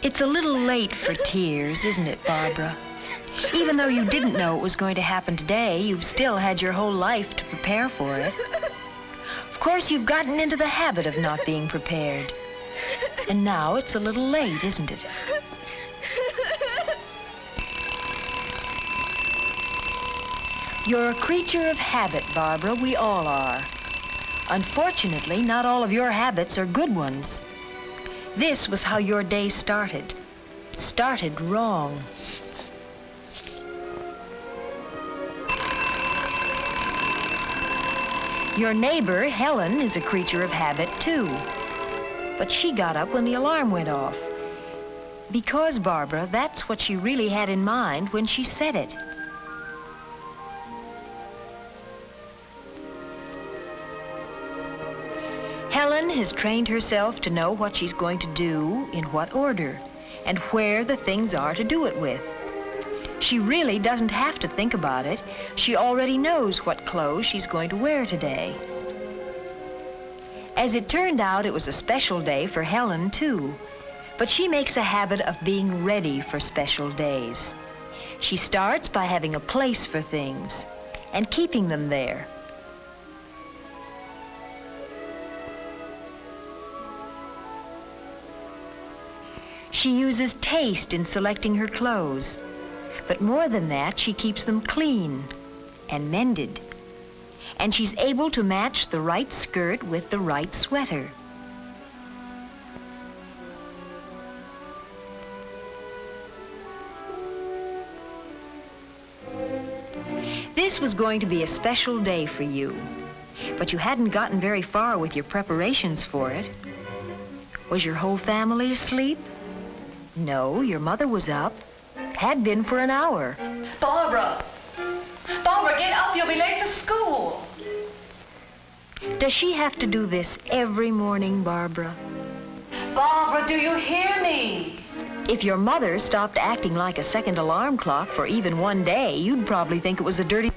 It's a little late for tears, isn't it, Barbara? Even though you didn't know it was going to happen today, you've still had your whole life to prepare for it. Of course, you've gotten into the habit of not being prepared. And now it's a little late, isn't it? You're a creature of habit, Barbara. We all are. Unfortunately, not all of your habits are good ones. This was how your day started. Started wrong. Your neighbor, Helen, is a creature of habit, too. But she got up when the alarm went off. Because, Barbara, that's what she really had in mind when she said it. Helen has trained herself to know what she's going to do, in what order, and where the things are to do it with. She really doesn't have to think about it. She already knows what clothes she's going to wear today. As it turned out, it was a special day for Helen, too. But she makes a habit of being ready for special days. She starts by having a place for things and keeping them there. She uses taste in selecting her clothes. But more than that, she keeps them clean and mended. And she's able to match the right skirt with the right sweater. This was going to be a special day for you, but you hadn't gotten very far with your preparations for it. Was your whole family asleep? No, your mother was up. Had been for an hour. Barbara! Barbara, get up. You'll be late for school. Does she have to do this every morning, Barbara? Barbara, do you hear me? If your mother stopped acting like a second alarm clock for even one day, you'd probably think it was a dirty...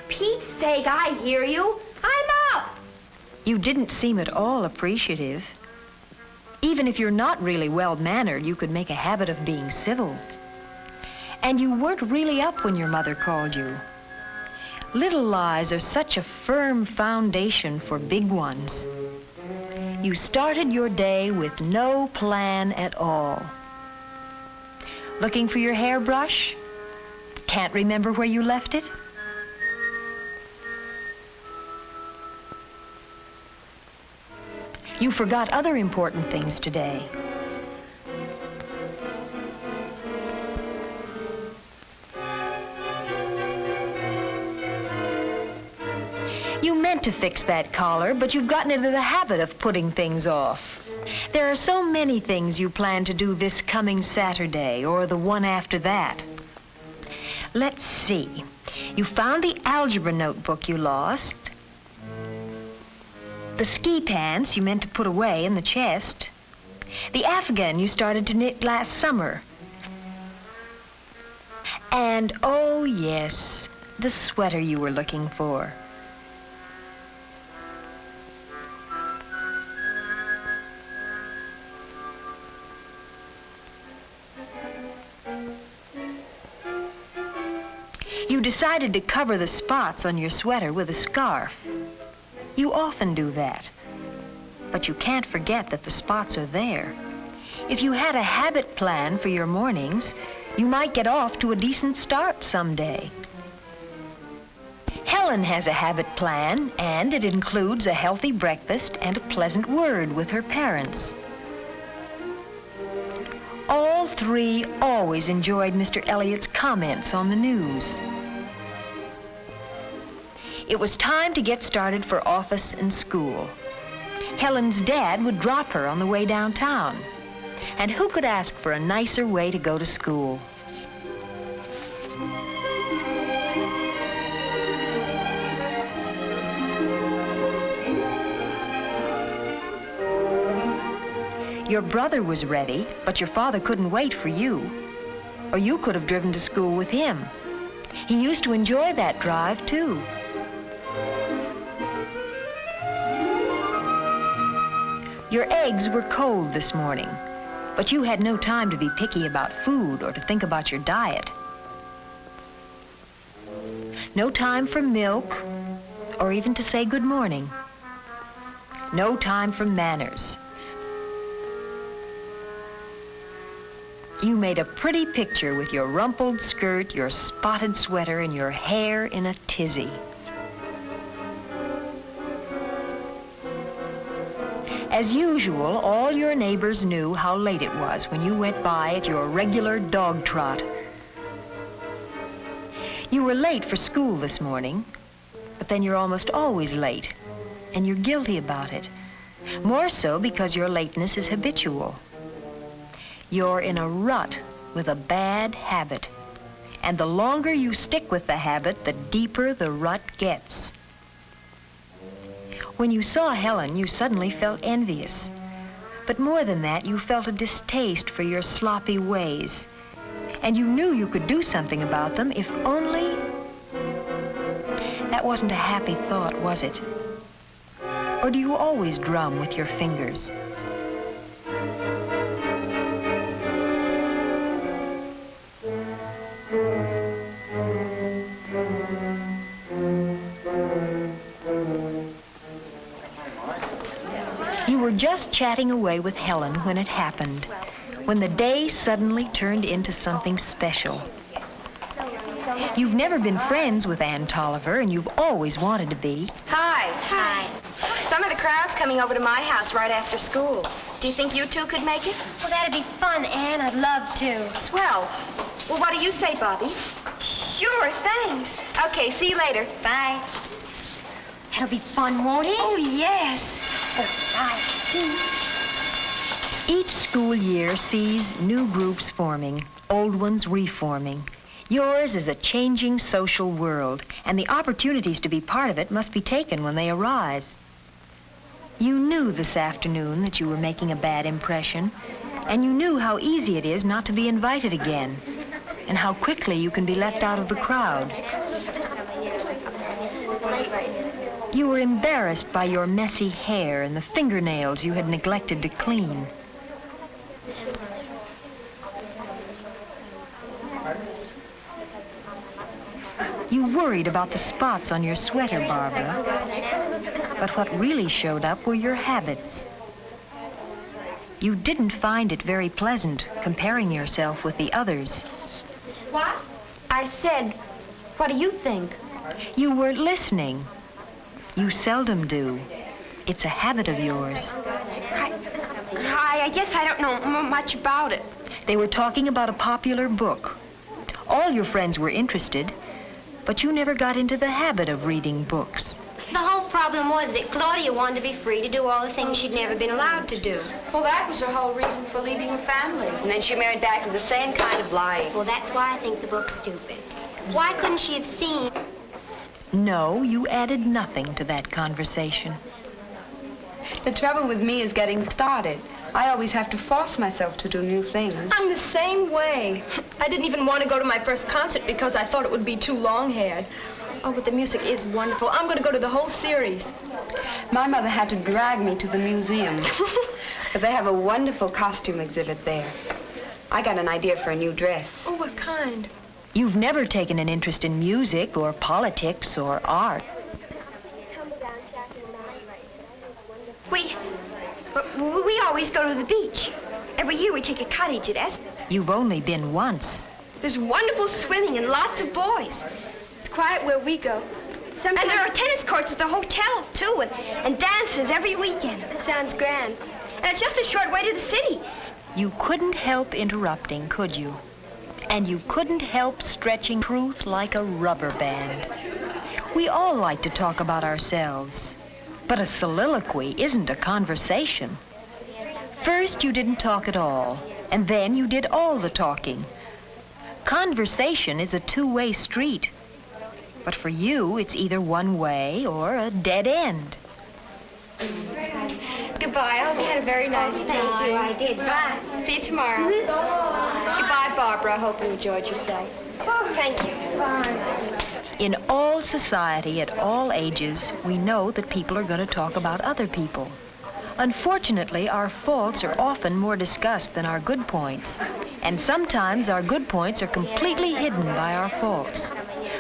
Pete's sake, I hear you. I'm up. You didn't seem at all appreciative. Even if you're not really well-mannered, you could make a habit of being civil. And you weren't really up when your mother called you. Little lies are such a firm foundation for big ones. You started your day with no plan at all. Looking for your hairbrush? Can't remember where you left it? You forgot other important things today. You meant to fix that collar, but you've gotten into the habit of putting things off. There are so many things you plan to do this coming Saturday or the one after that. Let's see. You found the algebra notebook you lost. The ski pants you meant to put away in the chest. The afghan you started to knit last summer. And, oh yes, the sweater you were looking for. You decided to cover the spots on your sweater with a scarf. You often do that. But you can't forget that the spots are there. If you had a habit plan for your mornings, you might get off to a decent start someday. Helen has a habit plan, and it includes a healthy breakfast and a pleasant word with her parents. All three always enjoyed Mr. Elliott's comments on the news. It was time to get started for office and school. Helen's dad would drop her on the way downtown. And who could ask for a nicer way to go to school? Your brother was ready, but your father couldn't wait for you. Or you could have driven to school with him. He used to enjoy that drive, too. Your eggs were cold this morning, but you had no time to be picky about food or to think about your diet. No time for milk or even to say good morning. No time for manners. You made a pretty picture with your rumpled skirt, your spotted sweater, and your hair in a tizzy. As usual, all your neighbors knew how late it was when you went by at your regular dog trot. You were late for school this morning, but then you're almost always late, and you're guilty about it. More so because your lateness is habitual. You're in a rut with a bad habit, and the longer you stick with the habit, the deeper the rut gets. When you saw Helen, you suddenly felt envious. But more than that, you felt a distaste for your sloppy ways. And you knew you could do something about them if only... That wasn't a happy thought, was it? Or do you always drum with your fingers? You were just chatting away with Helen when it happened, when the day suddenly turned into something special. You've never been friends with Ann Tolliver, and you've always wanted to be. Hi. Hi. Some of the crowd's coming over to my house right after school. Do you think you two could make it? Well, that'd be fun, Ann. I'd love to. Swell. Well, what do you say, Bobby? Sure, thanks. Okay, see you later. Bye. That'll be fun, won't it? Oh, yes. Oh, bye. Each school year sees new groups forming, old ones reforming. Yours is a changing social world, and the opportunities to be part of it must be taken when they arise. You knew this afternoon that you were making a bad impression, and you knew how easy it is not to be invited again, and how quickly you can be left out of the crowd. You were embarrassed by your messy hair and the fingernails you had neglected to clean. You worried about the spots on your sweater, Barbara. But what really showed up were your habits. You didn't find it very pleasant comparing yourself with the others. What? I said, what do you think? You weren't listening. You seldom do. It's a habit of yours. I guess I don't know much about it. They were talking about a popular book. All your friends were interested, but you never got into the habit of reading books. The whole problem was that Claudia wanted to be free to do all the things she'd never been allowed to do. Well, that was her whole reason for leaving her family. And then she married back to the same kind of life. Well, that's why I think the book's stupid. Why couldn't she have seen... No, you added nothing to that conversation. The trouble with me is getting started. I always have to force myself to do new things. I'm the same way. I didn't even want to go to my first concert because I thought it would be too long-haired. Oh, but the music is wonderful. I'm going to go to the whole series. My mother had to drag me to the museum. But they have a wonderful costume exhibit there. I got an idea for a new dress. Oh, what kind? You've never taken an interest in music or politics or art. We always go to the beach. Every year we take a cottage at Essex. You've only been once. There's wonderful swimming and lots of boys. It's quiet where we go. And there are tennis courts at the hotels, too, and dances every weekend. It sounds grand. And it's just a short way to the city. You couldn't help interrupting, could you? And you couldn't help stretching truth like a rubber band. We all like to talk about ourselves. But a soliloquy isn't a conversation. First, you didn't talk at all, and then you did all the talking. Conversation is a two-way street. But for you, it's either one way or a dead end. Goodbye. I hope you had a very nice time. Thank you, I did. Bye. See you tomorrow. Goodbye, Barbara. I hope you enjoyed yourself. Oh, thank you. Bye. In all society, at all ages, we know that people are going to talk about other people. Unfortunately, our faults are often more discussed than our good points. And sometimes our good points are completely hidden by our faults.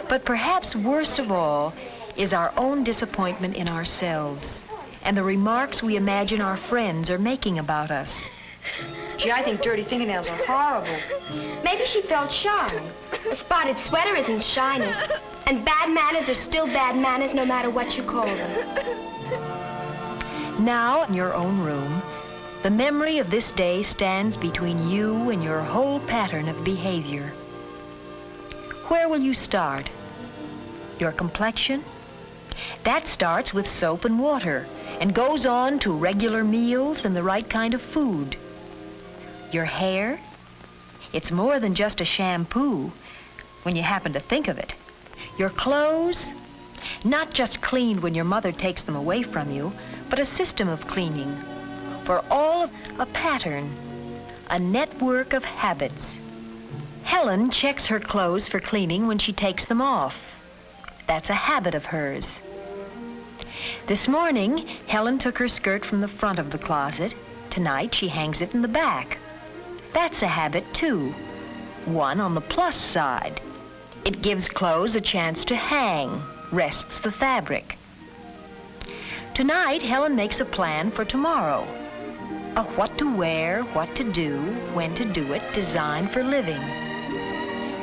But perhaps worst of all is our own disappointment in ourselves and the remarks we imagine our friends are making about us. Gee, I think dirty fingernails are horrible. Maybe she felt shy. A spotted sweater isn't shyness. And bad manners are still bad manners no matter what you call them. Now, in your own room, the memory of this day stands between you and your whole pattern of behavior. Where will you start? Your complexion? That starts with soap and water and goes on to regular meals and the right kind of food. Your hair? It's more than just a shampoo, when you happen to think of it. Your clothes? Not just cleaned when your mother takes them away from you, but a system of cleaning. For all of a pattern, a network of habits. Helen checks her clothes for cleaning when she takes them off. That's a habit of hers. This morning, Helen took her skirt from the front of the closet. Tonight, she hangs it in the back. That's a habit, too. One on the plus side. It gives clothes a chance to hang, rests the fabric. Tonight, Helen makes a plan for tomorrow. A what to wear, what to do, when to do it, design for living.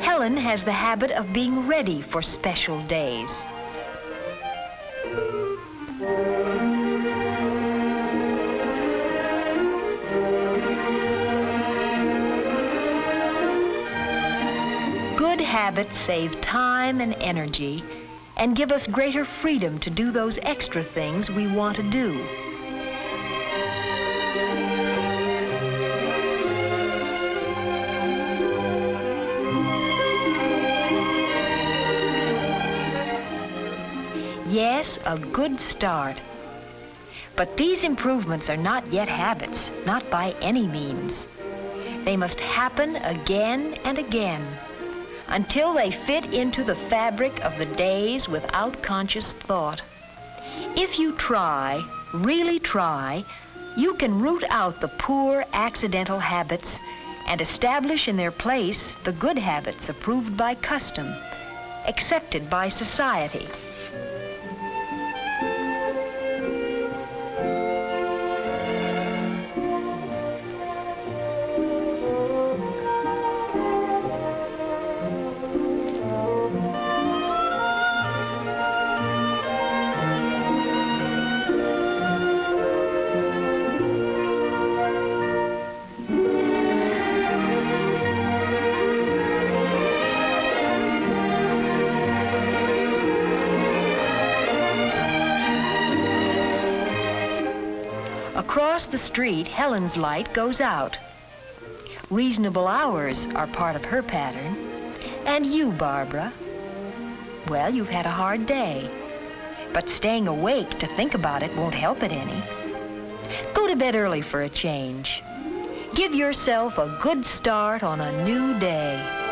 Helen has the habit of being ready for special days. Good habits save time and energy and give us greater freedom to do those extra things we want to do. Yes, a good start. But these improvements are not yet habits, not by any means. They must happen again and again until they fit into the fabric of the days without conscious thought. If you try, really try, you can root out the poor, accidental habits and establish in their place the good habits approved by custom, accepted by society. Across the street, Helen's light goes out. Reasonable hours are part of her pattern. And you, Barbara? Well, you've had a hard day. But staying awake to think about it won't help it any. Go to bed early for a change. Give yourself a good start on a new day.